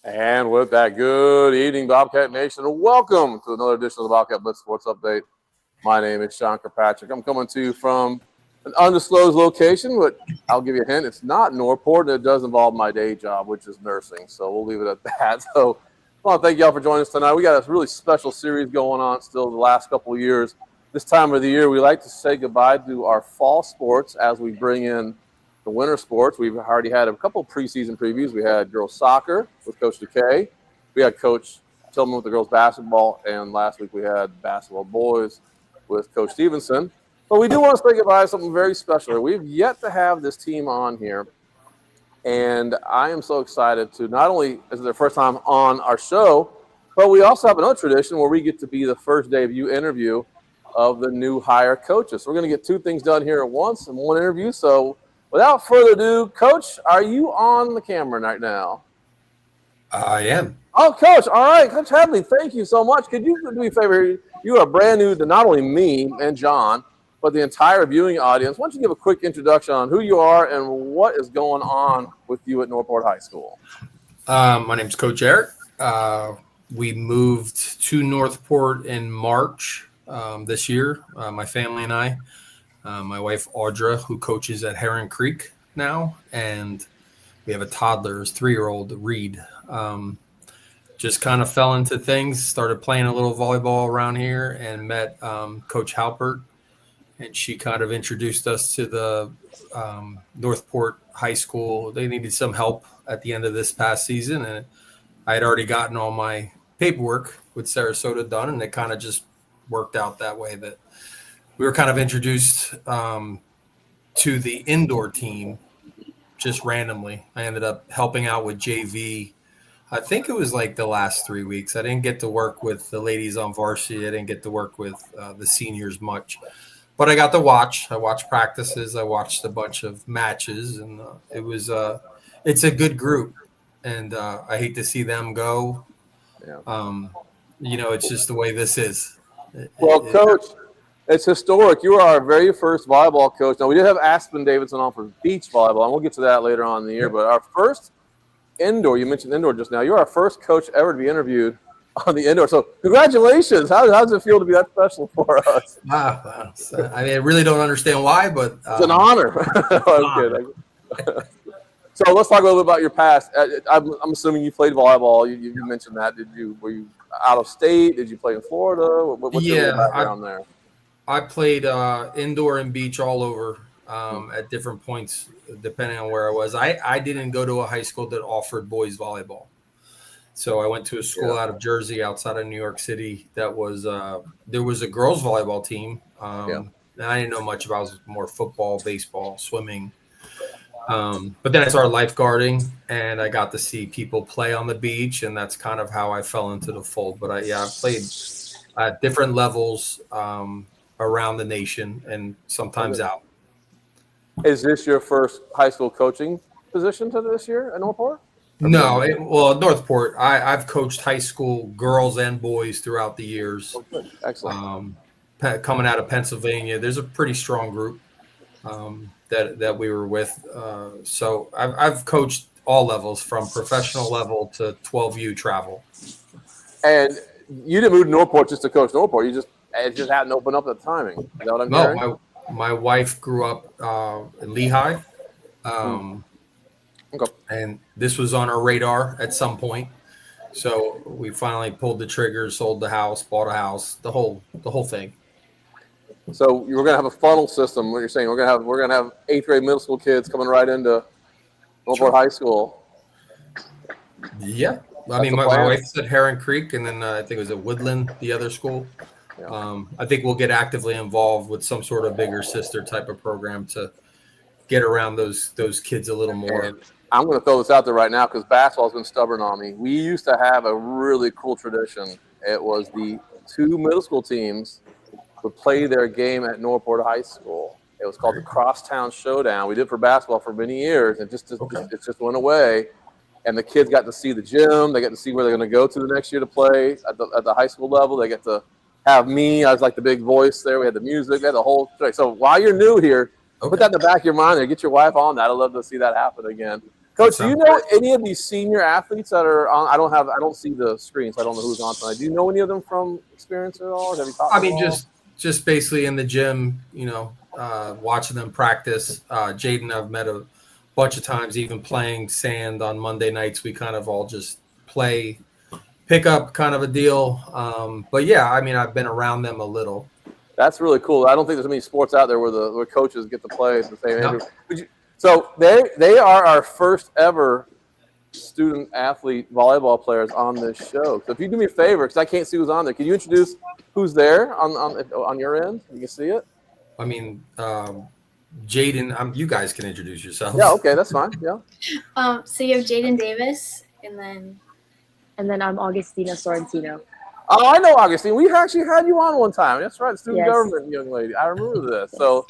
And with that, good evening, Bobcat Nation, and welcome to another edition of the Bobcat Blitz Sports Update. My name is Sean Kirkpatrick. I'm coming to you from an undisclosed location, but I'll give you a hint. It's not Northport, and it does involve my day job, which is nursing, so we'll leave it at that. So I want to thank y'all for joining us tonight. We got a really special series going on still the last couple of years. This time of the year, we like to say goodbye to our fall sports as we bring in the winter sports. We've already had a couple of preseason previews. We had girls soccer with Coach DeKay. We had Coach Tillman with the girls basketball. And last week we had basketball boys with Coach Stevenson. But we do want to say goodbye to something very special. We've yet to have this team on here. And I am so excited to not only is it their first time on our show, but we also have another tradition where we get to be the first debut interview of the new hire coaches. So we're going to get two things done here at once in one interview. So without further ado, Coach, are you on the camera right now? I am. Oh, Coach, all right. Coach Headley, thank you so much. Could you do me a favor? You are brand new to not only me and John, but the entire viewing audience. Why don't you give a quick introduction on who you are and what is going on with you at Northport High School? My name's Coach Eric. We moved to Northport in March this year, my family and I. My wife, Audra, who coaches at Heron Creek now, and we have a toddler, his 3-year-old, Reed. Just kind of fell into things, started playing a little volleyball around here and met Coach Halpert, and she kind of introduced us to the Northport High School. They needed some help at the end of this past season, and I had already gotten all my paperwork with Sarasota done, and it kind of just worked out that way that we were kind of introduced to the indoor team just randomly. I ended up helping out with JV. I think it was like the last 3 weeks. I didn't get to work with the ladies on Varsity. I didn't get to work with the seniors much. But I got to watch. I watched practices. I watched a bunch of matches. And it's a good group. And I hate to see them go. Yeah. It's just the way this is. Well, Coach, it's historic. You are our very first volleyball coach. Now, we did have Aspen Davidson on for beach volleyball, and we'll get to that later on in the year. But our first indoor, you mentioned indoor just now, you're our first coach ever to be interviewed on the indoor. So congratulations. How does it feel to be that special for us? Wow. I mean, I really don't understand why, but it's an honor. So let's talk a little bit about your past. I'm assuming you played volleyball. You mentioned that. Were you out of state? Did you play in Florida? What's your background there? I played indoor and beach all over at different points, depending on where I was. I didn't go to a high school that offered boys volleyball. So I went to a school out of Jersey, outside of New York City, that was there was a girls volleyball team. And I didn't know much about it. It was more football, baseball, swimming. But then I started lifeguarding, and I got to see people play on the beach, and that's kind of how I fell into the fold. But I played at different levels around the nation and sometimes out. Is this your first high school coaching position to this year at Northport? No, Northport. I've coached high school girls and boys throughout the years. Excellent. Coming out of Pennsylvania, there's a pretty strong group that we were with. So I've coached all levels, from professional level to 12U travel. And you didn't move to Northport just to coach Northport. It just hadn't opened up at the timing. Is that what I'm hearing? No, my wife grew up in Lehigh. And this was on our radar at some point. So we finally pulled the trigger, sold the house, bought a house, the whole thing. So you're going to have a funnel system. What you're saying, we're going to have 8th grade middle school kids coming right into Northport High School. Yeah. I mean, my wife's at Heron Creek, and then I think it was at Woodland, the other school. Yeah. I think we'll get actively involved with some sort of bigger sister type of program to get around those kids a little more. And I'm going to throw this out there right now because basketball's been stubborn on me. We used to have a really cool tradition. It was the 2 middle school teams would play their game at Northport High School. It was called the Crosstown Showdown. We did for basketball for many years, and it just went away. And the kids got to see the gym. They got to see where they're going to go to the next year to play at the high school level. They get to have me. I was like the big voice there. We had the music. We had the whole thing. So while you're new here, put that in the back of your mind and get your wife on that. I'd love to see that happen again. Coach, do you know any of these senior athletes that are on? I don't see the screen, so I don't know who's on tonight. Do you know any of them from experience at all? Have you talked to them at all? Just basically in the gym, watching them practice. Jaden, I've met a bunch of times, even playing sand on Monday nights. We kind of all just play, pick up kind of a deal. But yeah, I mean, I've been around them a little. That's really cool. I don't think there's many sports out there where coaches get to play at the same No. age. So they are our first ever student athlete volleyball players on this show. So if you do me a favor, because I can't see who's on there, can you introduce who's there on your end? You can see it. I mean, Jaden, you guys can introduce yourselves. Yeah, okay, that's fine. Yeah. So you have Jaden Davis, and then I'm Augustina Sorrentino. Oh, I know Augustine. We actually had you on one time. That's right, student Yes. government young lady. I remember this. So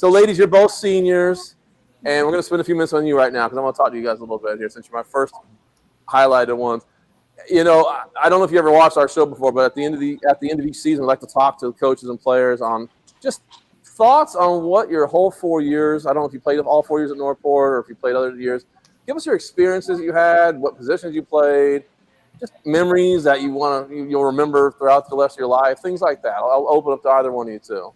ladies, you're both seniors, and we're going to spend a few minutes on you right now because I'm going to talk to you guys a little bit here since you're my first highlighted ones. I don't know if you ever watched our show before, but at the end of each season, we like to talk to coaches and players on just thoughts on what your whole 4 years. I don't know if you played all 4 years at Northport or if you played other years. Give us your experiences that you had, what positions you played. Just memories that you'll remember throughout the rest of your life, things like that. I'll open up to either one of you two.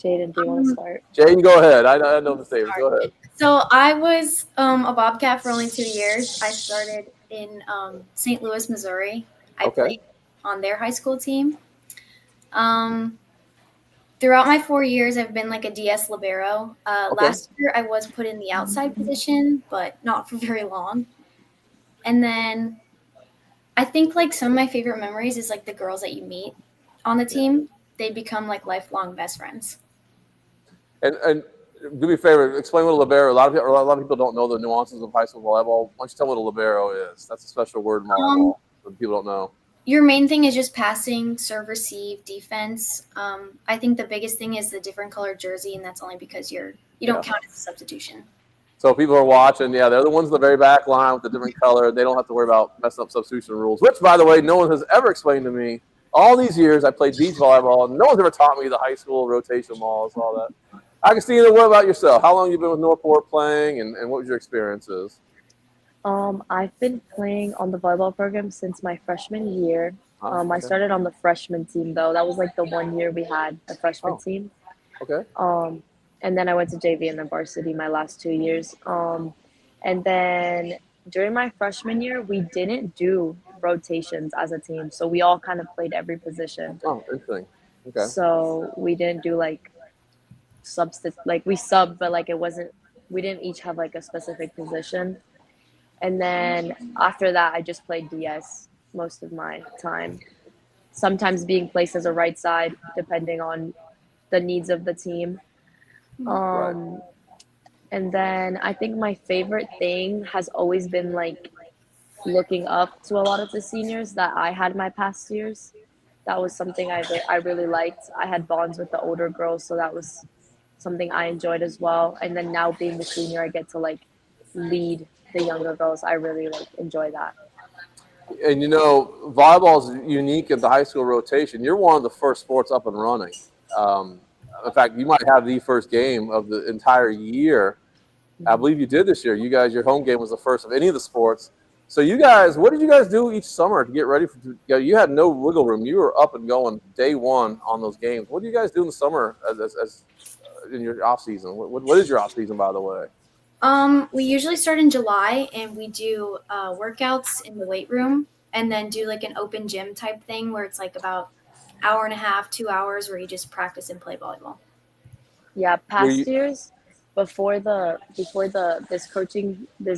Jaden, do you want to start? Jaden, go ahead. I know the favors. Go ahead. So I was a Bobcat for only 2 years. I started in St. Louis, Missouri. I played on their high school team. Throughout my 4 years, I've been like a DS libero. Last year, I was put in the outside position, but not for very long. And then I think like some of my favorite memories is like the girls that you meet on the team. They become like lifelong best friends. And do me a favor, explain what a libero. A lot of people don't know the nuances of high school volleyball. Why don't you tell me what a libero is? That's a special word in volleyball that people don't know. Your main thing is just passing, serve, receive, defense. I think the biggest thing is the different colored jersey, and that's only because you don't count as a substitution. So people are watching. Yeah, they're the ones in the very back line with the different color. They don't have to worry about messing up substitution rules, which, by the way, no one has ever explained to me. All these years I played beach volleyball, and no one's ever taught me the high school rotation laws, all that. Augustina, what about yourself? How long have you been with Northport playing, and what was your experiences? I've been playing on the volleyball program since my freshman year. I started on the freshman team, though. That was like the 1 year we had the freshman team. Okay. And then I went to JV and then Varsity my last 2 years. And then during my freshman year, we didn't do rotations as a team. So we all kind of played every position. Oh, interesting. Okay. So we didn't do like we subbed, but like we didn't each have like a specific position. And then after that, I just played DS most of my time. Sometimes being placed as a right side, depending on the needs of the team. And then I think my favorite thing has always been like looking up to a lot of the seniors that I had my past years. That was something I really liked. I had bonds with the older girls, so that was something I enjoyed as well. And then now being the senior, I get to like lead the younger girls. I really like enjoy that. And volleyball is unique in the high school rotation. You're one of the first sports up and running. In fact, you might have the first game of the entire year. I believe you did this year. You guys, your home game was the first of any of the sports. So you guys, what did you guys do each summer to get ready for? You had no wiggle room. You were up and going day one on those games. What do you guys do in the summer as in your off season? What is your off season, by the way? We usually start in July, and we do workouts in the weight room, and then do like an open gym type thing where it's like about hour and a half, 2 hours where you just practice and play volleyball. Yeah, past years before this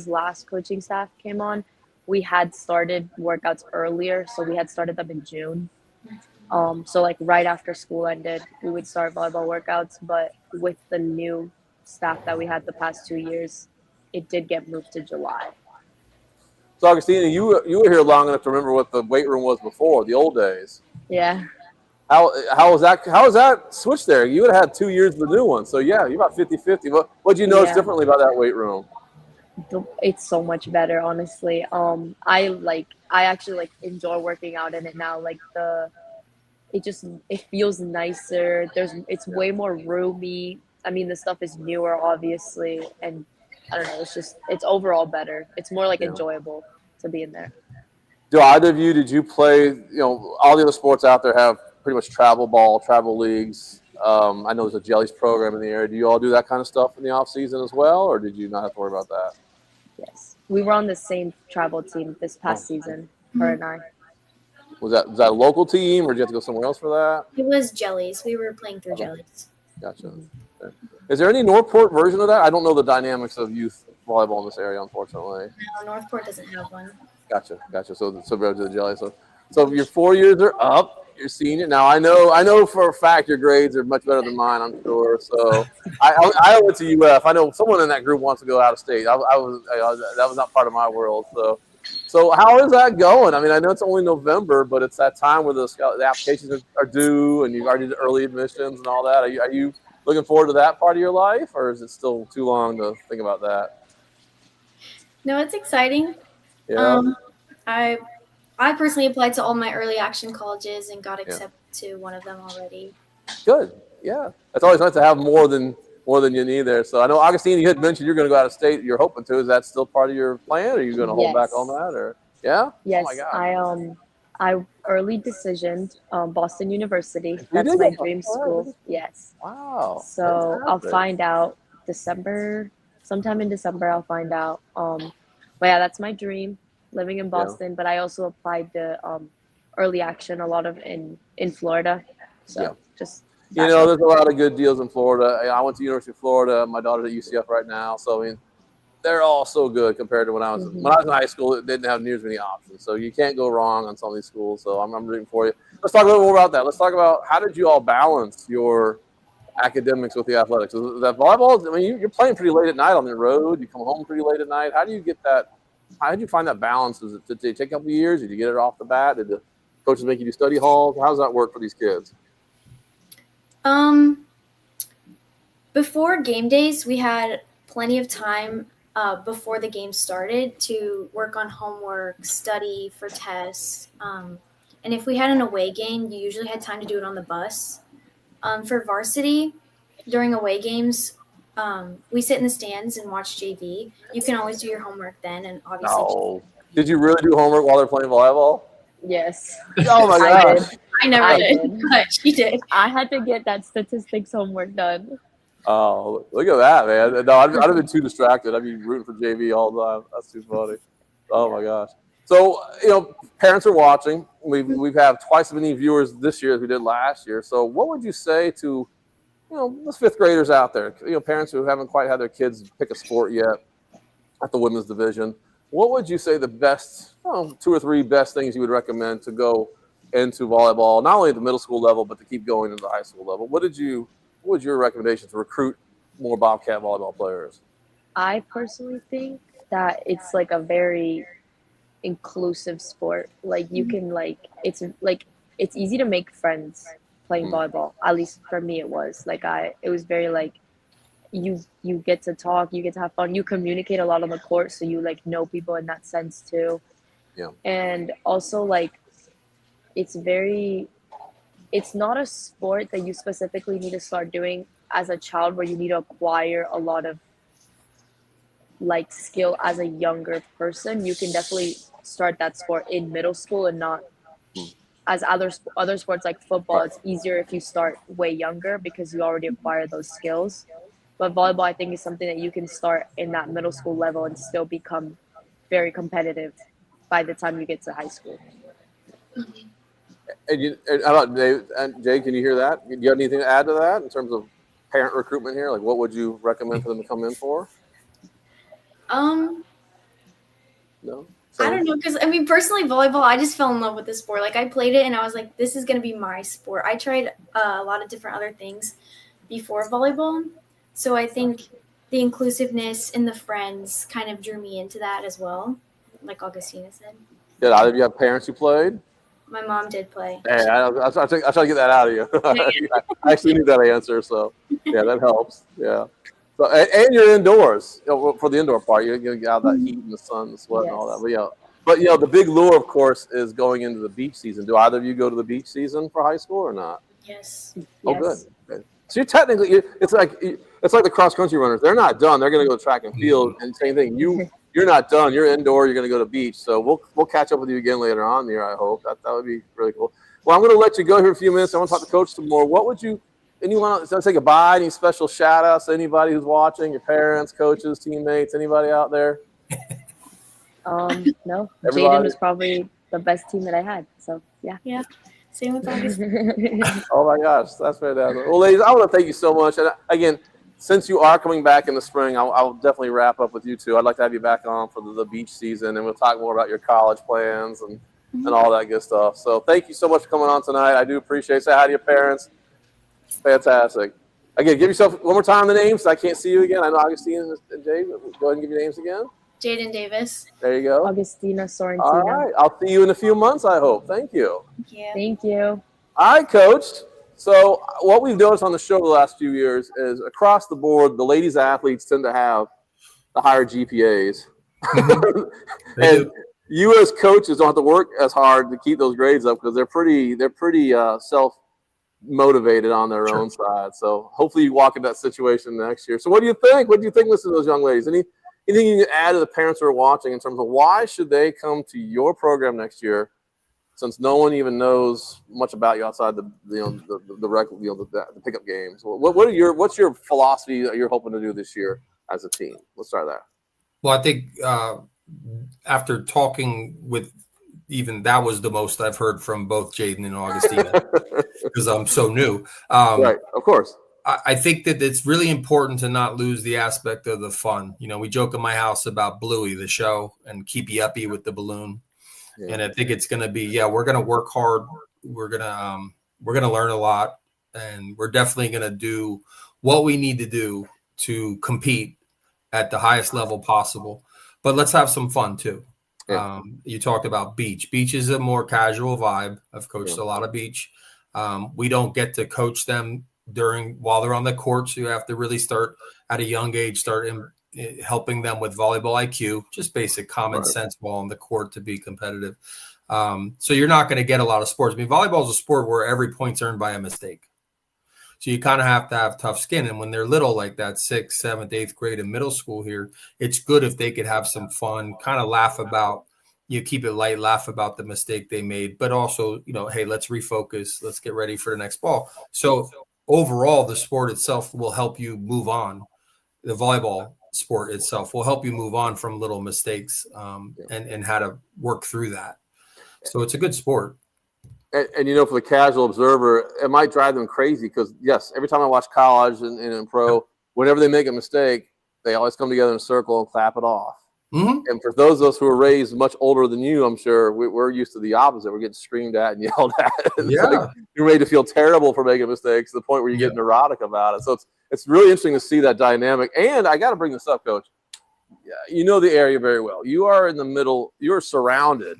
last coaching staff came on, we had started workouts earlier, so we had started them in June. So like right after school ended, we would start volleyball workouts, but with the new staff that we had the past 2 years, it did get moved to July. So Augustina, you were here long enough to remember what the weight room was before, the old days. Yeah. How was that switch there? You would have had 2 years of the new one. So yeah, you're about 50-50. What did you notice differently about that weight room? It's so much better, honestly. I actually like enjoy working out in it now. Like it feels nicer. It's way more roomy. I mean, the stuff is newer, obviously, and I don't know. It's overall better. It's more like Yeah. enjoyable to be in there. Do either of you, did you play, all the other sports out there have pretty much travel ball, travel leagues. I know there's a Jellies program in the area. Do you all do that kind of stuff in the off season as well, or did you not have to worry about that? Yes, we were on the same travel team this past season. Her and I. Was that a local team, or did you have to go somewhere else for that? It was Jellies. We were playing through Jellies. Gotcha. Okay. Is there any Northport version of that? I don't know the dynamics of youth volleyball in this area, unfortunately. No, Northport doesn't have one. Gotcha. So go to the Jelly. So your 4 years are up. You're senior now. I know for a fact your grades are much better than mine. I'm sure. So I went to UF. I know someone in that group wants to go out of state. That was not part of my world. So how is that going? I mean, I know it's only November, but it's that time where the applications are due, and you've already did early admissions and all that. Are you looking forward to that part of your life, or is it still too long to think about that? No, it's exciting. Yeah. I personally applied to all my early action colleges and got accepted to one of them already. Good. Yeah. It's always nice to have more than you need there. So I know, Augustine, you had mentioned you're going to go out of state. You're hoping to. Is that still part of your plan? Or are you going to hold back on that? Or yeah? Yes. Oh my God. I early decisioned Boston University. That's my dream school. Yes. Wow. So fantastic. I'll find out sometime in December I'll find out. But yeah, that's my dream, living in Boston. Yeah. But I also applied to early action a lot of in Florida. So just there's a lot of good deals in Florida. I went to University of Florida. My daughter's at UCF right now. So I mean, they're all so good compared to when I was in high school. It didn't have near as many options. So you can't go wrong on some of these schools. So I'm rooting for you. Let's talk a little more about that. Let's talk about how did you all balance your academics with the athletics? Is that volleyball? I mean, you're playing pretty late at night on the road. You come home pretty late at night. How do you get that? How did you find that balance? Did it take a couple of years? Did you get it off the bat? Did the coaches make you do study halls? How does that work for these kids? Before game days, we had plenty of time before the game started to work on homework, study for tests. And if we had an away game, you usually had time to do it on the bus. For varsity, during away games, we sit in the stands and watch JV. You can always do your homework then, and obviously. No. Did you really do homework while they're playing volleyball? Yes. Oh my gosh. I never did, but she did. I had to get that statistics homework done. Oh, look at that, man. No, I'd have been too distracted. I'd be rooting for JV all the time. That's too funny. Oh my gosh. So, parents are watching. We've had twice as many viewers this year as we did last year. So what would you say to, the fifth graders out there, parents who haven't quite had their kids pick a sport yet at the women's division? What would you say the best, 2 or 3 best things you would recommend to go into volleyball, not only at the middle school level, but to keep going into the high school level? What was your recommendation to recruit more Bobcat volleyball players? I personally think that it's like a very inclusive sport. Like you can it's easy to make friends playing volleyball. At least for me it was. It was very you get to talk, you get to have fun, you communicate a lot on the court, so you know people in that sense too. Yeah. And also it's not a sport that you specifically need to start doing as a child, where you need to acquire a lot of skill as a younger person. You can definitely start that sport in middle school, and not as other sports like football. Right. It's easier if you start way younger because you already acquire those skills. But volleyball, I think, is something that you can start in that middle school level and still become very competitive by the time you get to high school. And how about Dave and Jay? Can you hear that? Do you have anything to add to that in terms of parent recruitment here? What would you recommend for them to come in for? No. So, I don't know, because personally, volleyball, I just fell in love with the sport. I played it and I was like, this is going to be my sport. I tried a lot of different other things before volleyball. So I think the inclusiveness and the friends kind of drew me into that as well, like Augustina said. Did either of you have parents who played? My mom did play. Hey, I try to get that out of you. I actually knew that answer, so yeah, that helps. Yeah. So and you're indoors, for the indoor part. You get out of that heat and the sun, and the sweat, and all that. But the big lure, of course, is going into the beach season. Do either of you go to the beach season for high school or not? Yes. Oh, good. So you're technically, it's like the cross country runners. They're not done. They're going to go to track and field, and same thing. You're not done. You're indoor. You're going to go to beach. So we'll catch up with you again later on in the year. I hope that would be really cool. Well, I'm going to let you go here in a few minutes. I want to talk to Coach some more. What would you? Anyone to say goodbye? Any special shout outs to anybody who's watching? Your parents, coaches, teammates, anybody out there? No. Jaden was probably the best teammate I had. So yeah. Yeah. Same with August. Oh my gosh, that's fantastic. Well, ladies, I want to thank you so much. And again, since you are coming back in the spring, I'll definitely wrap up with you two. I'd like to have you back on for the beach season, and we'll talk more about your college plans and all that good stuff. So thank you so much for coming on tonight. I do appreciate it. Say hi to your parents. Fantastic. Again, give yourself one more time the names. I can't see you again. I know Augustine and Jay. Go ahead and give your names again. Jaden Davis. There you go. Augustina Sorrentino. All right. I'll see you in a few months, I hope. Thank you. Thank you. Thank you. All right, Coach. So what we've noticed on the show the last few years is across the board, the ladies athletes tend to have the higher GPAs. And you as coaches don't have to work as hard to keep those grades up because they're pretty self-motivated on their own side. So hopefully you walk in that situation next year. So what do you think? What do you think, listening to those young ladies? Anything you can add to the parents who are watching in terms of why should they come to your program next year, since no one even knows much about you outside the pickup games? What's your philosophy that you're hoping to do this year as a team? Let's start there. Well, I think after talking with, even that was the most I've heard from both Jaden and Augustina because I'm so new. Right, of course. I think that it's really important to not lose the aspect of the fun. You know, we joke in my house about Bluey, the show, and keep you uppy with the balloon. Yeah. And I think it's going to be, we're going to work hard. We're going to learn a lot, and we're definitely going to do what we need to do to compete at the highest level possible. But let's have some fun too. Yeah. You talked about beach. Beach is a more casual vibe. I've coached a lot of beach. We don't get to coach them while they're on the court. So you have to really start at a young age, helping them with volleyball IQ, just basic common sense ball on the court to be competitive. So you're not going to get a lot of sports. I mean, volleyball is a sport where every point's earned by a mistake. So you kind of have to have tough skin. And when they're little, like that 6th, 7th, 8th grade in middle school here, it's good if they could have some fun, kind of laugh about, keep it light, laugh about the mistake they made, but also, hey, let's refocus. Let's get ready for the next ball. So overall, the sport itself will help you move on. The volleyball sport itself will help you move on from little mistakes and how to work through that. So it's a good sport. And for the casual observer, it might drive them crazy because, yes, every time I watch college and pro, whenever they make a mistake, they always come together in a circle and clap it off. Mm-hmm. And for those of us who are raised much older than you, I'm sure we're used to the opposite. We're getting screamed at and yelled at. Like you're made to feel terrible for making mistakes to the point where you get neurotic about it. So it's really interesting to see that dynamic. And I got to bring this up, Coach. You know the area very well. You are in the middle. You are surrounded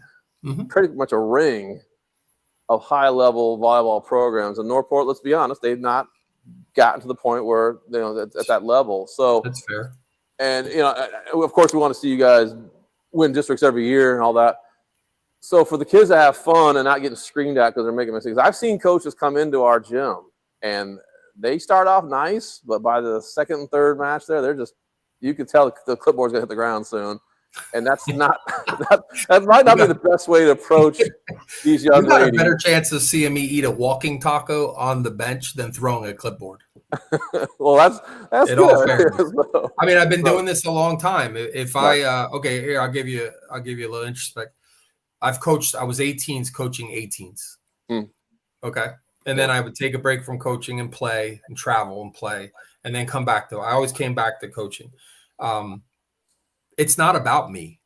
pretty much a ring of high-level volleyball programs. In Northport, let's be honest, they've not gotten to the point where at that level. So that's fair. And of course, we want to see you guys win districts every year and all that. So for the kids to have fun and not getting screamed at because they're making mistakes, I've seen coaches come into our gym and they start off nice, but by the second and third match they're just, you can tell the clipboard's gonna hit the ground soon. And that's not that might not be the best way to approach these young ladies. A better chance of seeing me eat a walking taco on the bench than throwing a clipboard. Well, that's in all fairness. I mean, I've been doing this a long time. If I'll give you a little introspect. I've coached. I was 18s coaching 18s. Okay, and then I would take a break from coaching and play and travel and play, and then come back to. I always came back to coaching. It's not about me,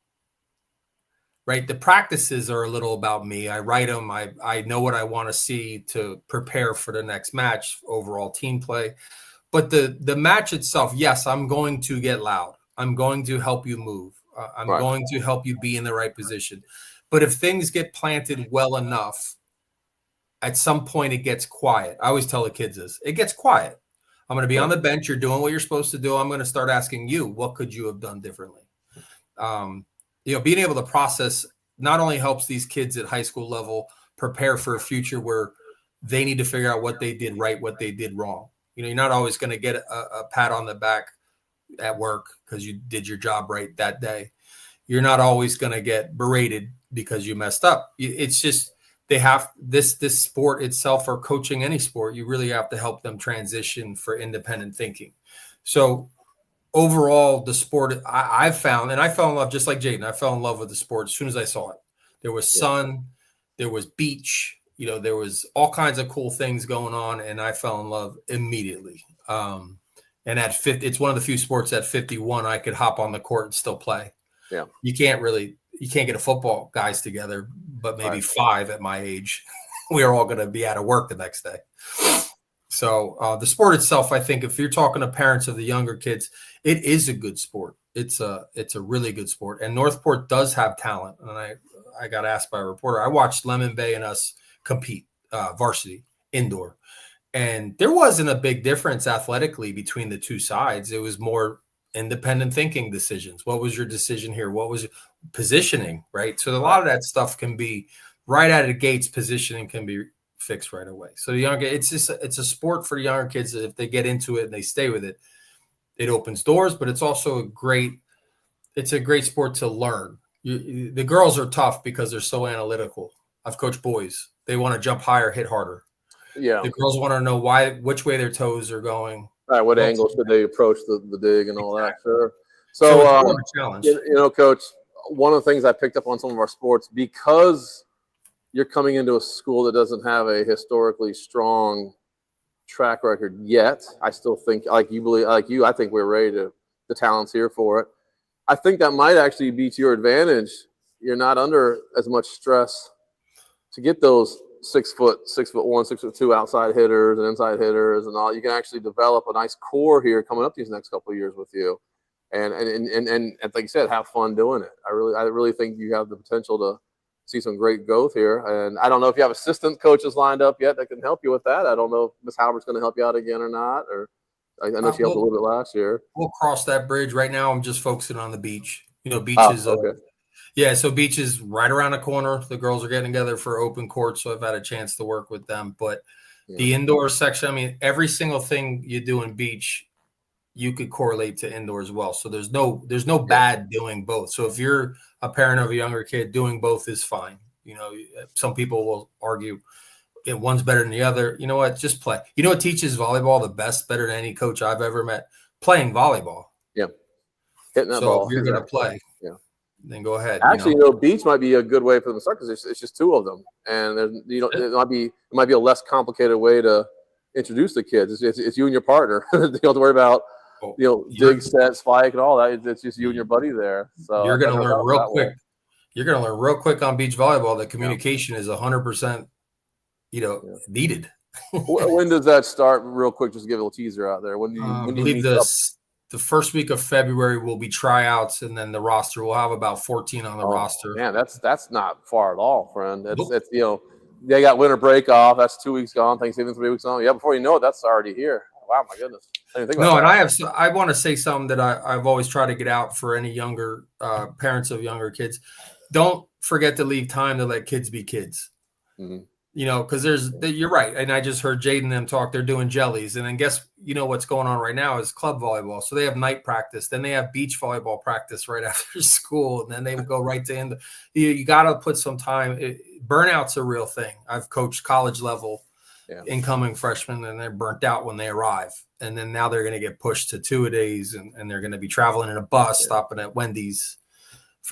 right? The practices are a little about me. I write them. I know what I want to see to prepare for the next match, overall team play. But the match itself, yes, I'm going to get loud. I'm going to help you move. I'm going to help you be in the right position. But if things get planted well enough, at some point it gets quiet. I always tell the kids this. It gets quiet. I'm going to be on the bench. You're doing what you're supposed to do. I'm going to start asking you, what could you have done differently? Being able to process not only helps these kids at high school level prepare for a future where they need to figure out what they did right, what they did wrong. You're not always going to get a pat on the back at work because you did your job right that day. You're not always going to get berated because you messed up. It's just they have this sport itself, or coaching any sport, you really have to help them transition for independent thinking. So overall, the sport I've found, and I fell in love just like Jaden. I fell in love with the sport as soon as I saw it. There was sun, there was beach, there was all kinds of cool things going on, and I fell in love immediately. And at 50, it's one of the few sports at 51 I could hop on the court and still play. Yeah. You can't get a football guys together, but maybe 5 at my age. We are all going to be out of work the next day. So the sport itself, I think if you're talking to parents of the younger kids, it is a good sport. It's a really good sport. And Northport does have talent. And I got asked by a reporter, I watched Lemon Bay and us compete varsity indoor. And there wasn't a big difference athletically between the two sides. It was more independent thinking decisions. What was your decision here? What was positioning, right? So a lot of that stuff can be right out of the gates. Positioning can be fixed right away. So it's a sport for the younger kids. If they get into it and they stay with it, it opens doors, but it's also a great sport to learn. The girls are tough because they're so analytical. I've coached boys. They want to jump higher, hit harder. Yeah. The girls want to know which way their toes are going. All right, what angle should they approach the dig and all that? Sure. So So, it's more of a challenge. Coach, one of the things I picked up on some of our sports, because you're coming into a school that doesn't have a historically strong track record yet. I still think, I think we're ready the talent's here for it. I think that might actually be to your advantage. You're not under as much stress to get those 6'1", 6'2" outside hitters and inside hitters and all. You can actually develop a nice core here coming up these next couple of years with you, and like you said, have fun doing it. I really think you have the potential to see some great growth here. And I don't know if you have assistant coaches lined up yet that can help you with that. I don't know if Miss Howard's going to help you out again or not. Or I know she helped a little bit last year. We'll cross that bridge. Right now, I'm just focusing on the beach. Beach is okay. Yeah, so beach is right around the corner. The girls are getting together for open court, so I've had a chance to work with them. But the indoor section, every single thing you do in beach, you could correlate to indoor as well. So there's no bad doing both. So if you're a parent of a younger kid, doing both is fine. Some people will argue one's better than the other. You know what? Just play. You know what teaches volleyball the best, better than any coach I've ever met? Playing volleyball. Yeah. Hitting that ball. If you're going to play. Then go ahead. Actually, beach might be a good way for them to start because it's just 2 of them, and it might be a less complicated way to introduce the kids. It's you and your partner. You don't have to worry about dig, set, spike, and all that. It's just you and your buddy there. So you're going to learn real quick. You're going to learn real quick on beach volleyball that communication is 100%, needed. When does that start? Real quick, just give a little teaser out there. When do you believe the first week of February will be tryouts, and then the roster. We'll have about 14 on the roster. Man, that's not far at all, friend. It's they got winter break off. That's 2 weeks gone. Thanksgiving 3 weeks on. Yeah, before you know it, that's already here. Wow, my goodness. I want to say something that I've always tried to get out for any younger parents of younger kids. Don't forget to leave time to let kids be kids. Mm-hmm. Because you're right. And I just heard Jaden and them talk. They're doing jellies. And then what's going on right now is club volleyball. So they have night practice. Then they have beach volleyball practice right after school. And then they would go right to end. You got to put some time. Burnout's a real thing. I've coached college level incoming freshmen, and they're burnt out when they arrive. And then now they're going to get pushed to 2-a-days, and they're going to be traveling in a bus, stopping at Wendy's.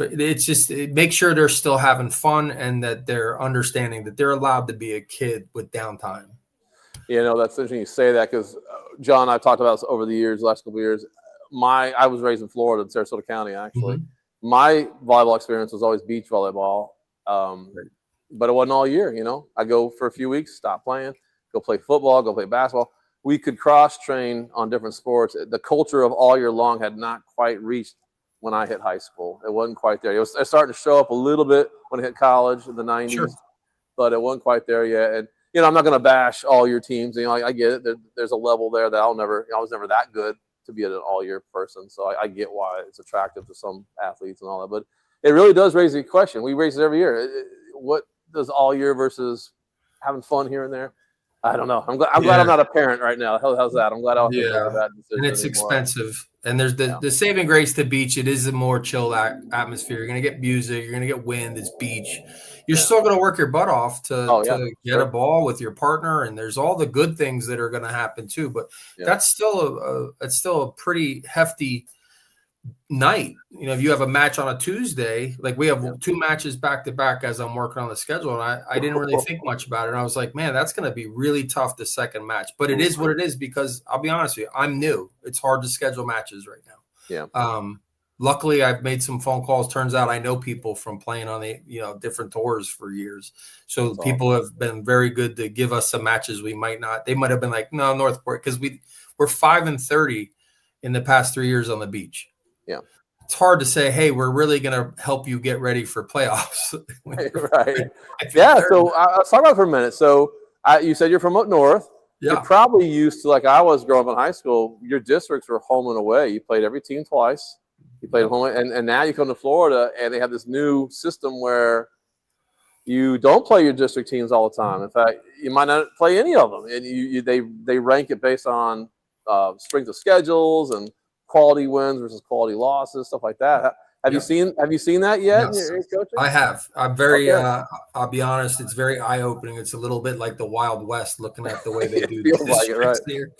It's just make sure they're still having fun and that they're understanding that they're allowed to be a kid with downtime. That's interesting you say that because, John, I've talked about this over the last couple of years. I was raised in Florida, in Sarasota County, actually. Mm-hmm. My volleyball experience was always beach volleyball, but it wasn't all year, I go for a few weeks, stop playing, go play football, go play basketball. We could cross-train on different sports. The culture of all year long had not quite reached when I hit high school. It wasn't quite there. It was starting to show up a little bit when I hit college in the 90s, but it wasn't quite there yet. And, I'm not going to bash all your teams. I get it. There's a level there that I was never that good to be an all-year person. So I get why it's attractive to some athletes and all that. But it really does raise the question. We raise it every year. What does all year versus having fun here and there? I don't know. I'm glad I'm not a parent right now. How's that? I'm glad I don't have to make that decision and it's anymore. expensive. And there's the saving grace to beach. It is a more chill atmosphere. You're gonna get music. You're gonna get wind. It's beach. You're still gonna work your butt off to get a ball with your partner, and there's all the good things that are gonna happen too. But that's still a pretty hefty night. You know, if you have a match on a Tuesday, like we have 2 matches back to back as I'm working on the schedule, and I didn't really think much about it. And I was like, man, that's going to be really tough the second match. But it is what it is, because I'll be honest with you, I'm new. It's hard to schedule matches right now. Yeah. Luckily, I've made some phone calls. Turns out I know people from playing on the different tours for years. So that's people have been very good to give us some matches we might not. They might have been like, no, Northport, because we're 5-30 in the past 3 years on the beach. Yeah. It's hard to say, hey, we're really going to help you get ready for playoffs. Right. Yeah. So let's talk about it for a minute. So you said you're from up north. Yeah. You're probably used to, like I was growing up in high school, your districts were home and away. You played every team twice. You played home, and now you come to Florida, and they have this new system where you don't play your district teams all the time. In fact, you might not play any of them, and they rank it based on strength of schedules and quality wins versus quality losses, stuff like that. Have you seen that yet? Yes, in your coaching? I have. I'm very. I'll be honest. It's very eye opening. It's a little bit like the Wild West, looking at the way they do this like it, right? here.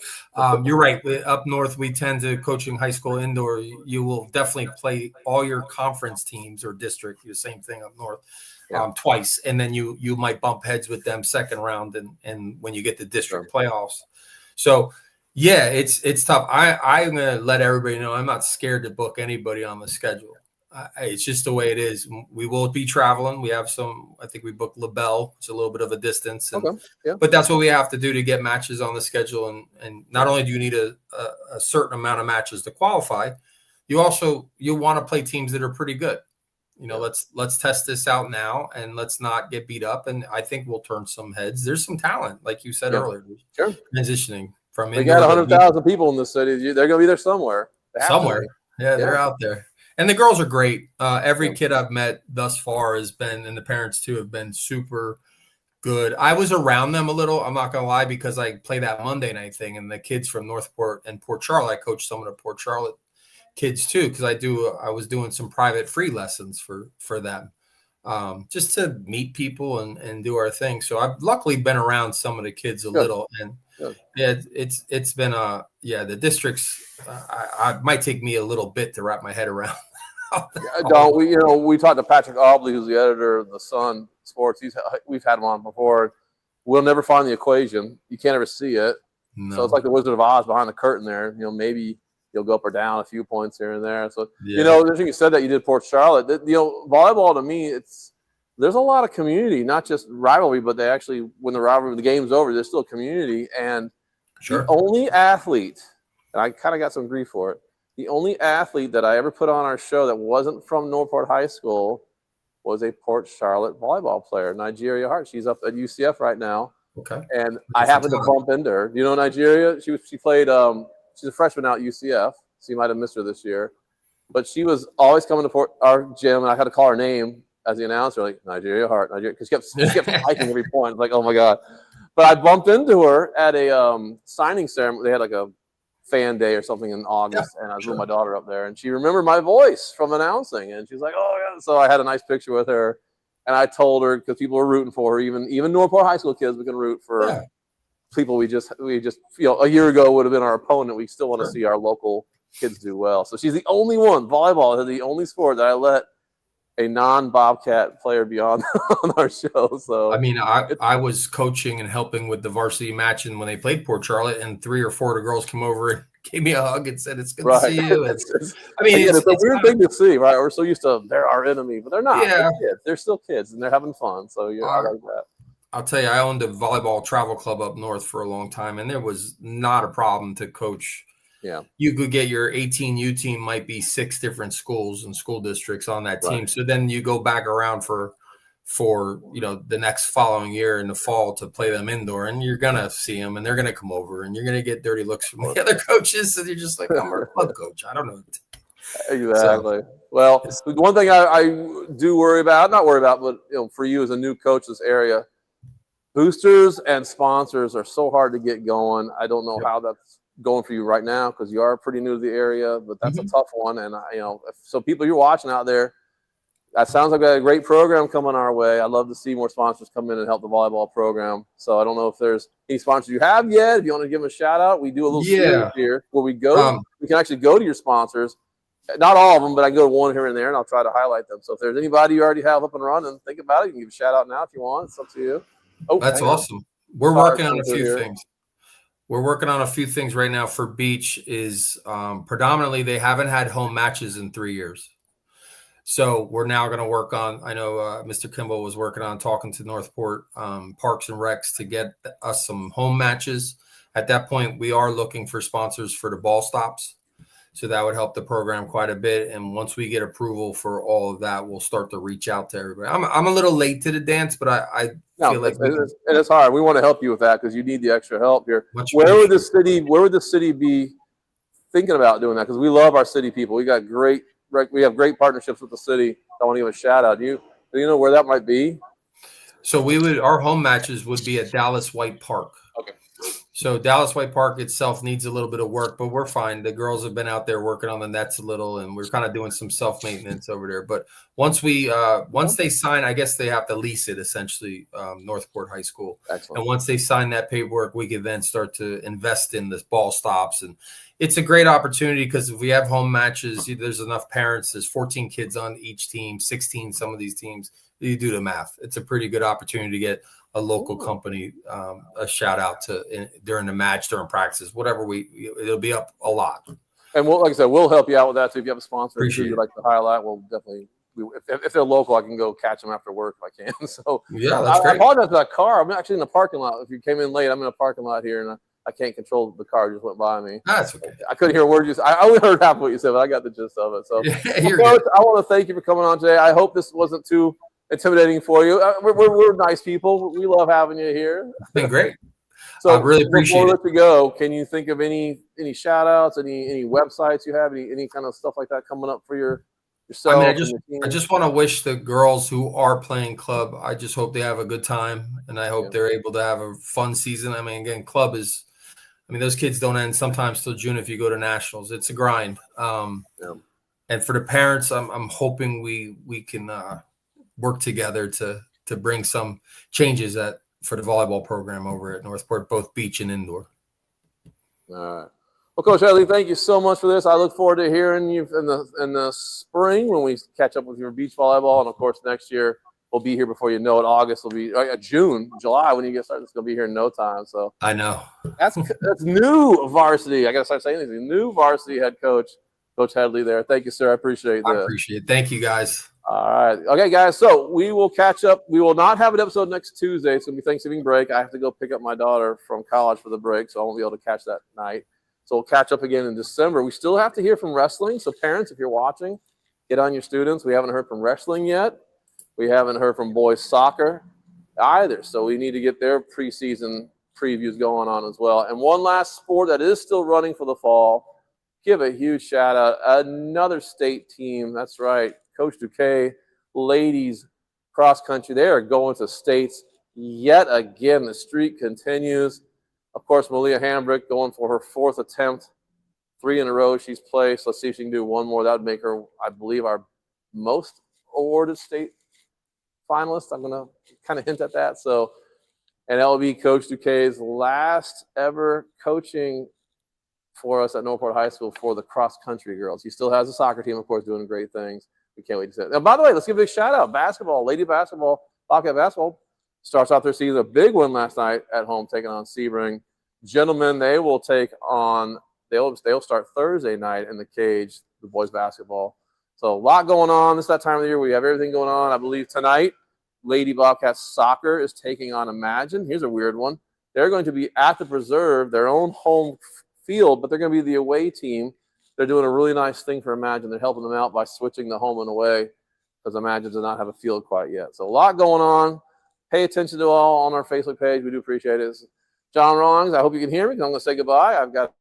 You're right. Up north, we tend to coaching high school indoor. You will definitely play all your conference teams or district. The same thing up north, twice, and then you might bump heads with them second round, and when you get the district playoffs. So. Yeah, it's tough. I'm going to let everybody know I'm not scared to book anybody on the schedule. It's just the way it is. We will be traveling. We have I think we booked LaBelle. It's a little bit of a distance. But that's what we have to do to get matches on the schedule. And not only do you need a certain amount of matches to qualify, you want to play teams that are pretty good. You know, let's test this out now, and let's not get beat up. And I think we'll turn some heads. There's some talent, like you said earlier. Sure. Transitioning. They got 100,000 people in the city. They're going to be there somewhere. Yeah, they're out there. And the girls are great. Every kid I've met thus far has been, and the parents too, have been super good. I was around them a little, I'm not going to lie, because I play that Monday night thing, and the kids from Northport and Port Charlotte, I coach some of the Port Charlotte kids too, because I was doing some private free lessons for them. Just to meet people and do our thing. So I've luckily been around some of the kids a little, and it's been the districts. I might take me a little bit to wrap my head around. We talked to Patrick Aubley, who's the editor of the Sun Sports. We've had him on before. We'll never find the equation. You can't ever see it. No. So it's like the Wizard of Oz behind the curtain there. Maybe you'll go up or down a few points here and there. So you said that you did Port Charlotte. Volleyball to me, there's a lot of community, not just rivalry, but they actually, when the game's over, there's still community. And the only athlete, and I kind of got some grief for it, the only athlete that I ever put on our show that wasn't from Northport High School was a Port Charlotte volleyball player, Nigeria Hart. She's up at UCF right now. Okay. And I happened to bump into her. You know Nigeria? She played, she's a freshman out at UCF, so you might have missed her this year. But she was always coming to our gym, and I had to call her name as the announcer, like Nigeria Hart, because she kept hiking every point. Like, oh my God. But I bumped into her at a signing ceremony. They had like a fan day or something in August, and I was with my daughter up there, and she remembered my voice from announcing, and she's like, oh yeah. So I had a nice picture with her, and I told her, because people were rooting for her, even Northport High School kids, we can root for people we just a year ago would have been our opponent. We still want to see our local kids do well. So she's the only one. Volleyball is the only sport that I let a non-Bobcat player be on our show. So I mean, I was coaching and helping with the varsity match, and when they played Port Charlotte, and 3 or 4 of the girls come over and gave me a hug and said, "It's good to see you." It's a weird thing to see, right? We're so used to they're our enemy, but they're not. Yeah. They're kids. They're still kids, and they're having fun. So I like that. I'll tell you, I owned a volleyball travel club up north for a long time, and there was not a problem to coach. Yeah, you could get your 18U team, might be 6 different schools and school districts on that team. So then you go back around for the next following year in the fall to play them indoor, and you're gonna see them, and they're gonna come over, and you're gonna get dirty looks from the other coaches, and you're just like, I'm a club coach. I don't know. Exactly. Well, one thing not worry about, but for you as a new coach in this area, boosters and sponsors are so hard to get going. I don't know how that's going for you right now because you are pretty new to the area, but that's a tough one. And so people you're watching out there, that sounds like a great program coming our way. I'd love to see more sponsors come in and help the volleyball program. So I don't know if there's any sponsors you have yet. If you want to give them a shout out, we do a little series here where we go. We can actually go to your sponsors. Not all of them, but I can go to one here and there, and I'll try to highlight them. So if there's anybody you already have up and running, think about it. You can give a shout out now if you want. It's up to you. Oh, that's awesome. We're working on a few things. We're working on a few things right now for Beach. Is predominantly they haven't had home matches in 3 years. So we're now going to work on, I know Mr. Kimball was working on talking to Northport Parks and Recs to get us some home matches. At that point, we are looking for sponsors for the ball stops. So that would help the program quite a bit. And once we get approval for all of that, we'll start to reach out to everybody. I'm a little late to the dance, but I feel like it's hard. We want to help you with that because you need the extra help here. Where would the city be thinking about doing that? Because we love our city people. We have great partnerships with the city. I want to give a shout out. Do you know where that might be? So our home matches would be at Dallas White Park. Okay. So Dallas White Park itself needs a little bit of work, but we're fine. The girls have been out there working on the nets a little, and we're kind of doing some self-maintenance over there. But once they sign, I guess they have to lease it essentially, Northport High School. Excellent. And once they sign that paperwork, we can then start to invest in the ball stops. And it's a great opportunity because if we have home matches, there's enough parents. There's 14 kids on each team, 16 some of these teams. You do the math. It's a pretty good opportunity to get a local company a shout out to during the match, during practices, whatever it'll be up a lot. And like I said, we'll help you out with that too. If you have a sponsor you'd like to highlight, we'll definitely. If they're local, I can go catch them after work if I can. So yeah, that's great. I apologize for that car. I'm actually in the parking lot. If you came in late, I'm in a parking lot here, and I can't control the car. Just went by me. That's okay. I couldn't hear a word you said. I only heard half of what you said, but I got the gist of it. So, Coach, I want to thank you for coming on today. I hope this wasn't too intimidating for you. We're nice people. We love having you here. It's been great. So I really appreciate it. Before we let you go, can you think of any shout outs, any websites you have, any kind of stuff like that coming up for yourself? I mean, I just want to wish the girls who are playing club, I just hope they have a good time, and I hope they're able to have a fun season. I mean, again, club is, those kids don't end sometimes till June if you go to nationals. It's a grind. And for the parents, I'm hoping we can work together to bring some changes for the volleyball program over at Northport, both beach and indoor. All right. Well, Coach Headley, thank you so much for this. I look forward to hearing you in the spring when we catch up with your beach volleyball, and of course next year we'll be here before you know it. August will be June, July when you get started. It's gonna be here in no time. So I know that's new varsity. I gotta start saying anything. New varsity head coach, Coach Headley. There. Thank you, sir. I appreciate that. I appreciate it. Thank you, guys. All right. Okay, guys. So we will catch up. We will not have an episode next Tuesday. It's going to be Thanksgiving break. I have to go pick up my daughter from college for the break, so I won't be able to catch that night. So we'll catch up again in December. We still have to hear from wrestling. So parents, if you're watching, get on your students. We haven't heard from wrestling yet. We haven't heard from boys soccer either. So we need to get their preseason previews going on as well. And one last sport that is still running for the fall. Give a huge shout out. Another state team. That's right. Coach Duque, ladies cross country, they are going to states yet again. The streak continues. Of course, Malia Hambrick going for her 4th attempt, 3 in a row she's placed. Let's see if she can do one more. That would make her, I believe, our most awarded state finalist. I'm going to kind of hint at that. So, and that will be Coach Duque's last ever coaching for us at Northport High School for the cross country girls. He still has a soccer team, of course, doing great things. We can't wait to see it. Now, by the way, let's give a big shout out. Basketball, lady basketball, Bobcat Basketball starts out their season. A big one last night at home, taking on Sebring. Gentlemen, they will take on. They'll start Thursday night in the cage, the boys basketball. So a lot going on. This is that time of the year. We have everything going on. I believe tonight, Lady Bobcat Soccer is taking on Imagine. Here's a weird one. They're going to be at the Preserve, their own home field, but they're going to be the away team. They're doing a really nice thing for Imagine. They're helping them out by switching the home and away because Imagine does not have a field quite yet. So a lot going on. Pay attention to all on our Facebook page. We do appreciate it. John Rongs, I hope you can hear me because I'm going to say goodbye. I've got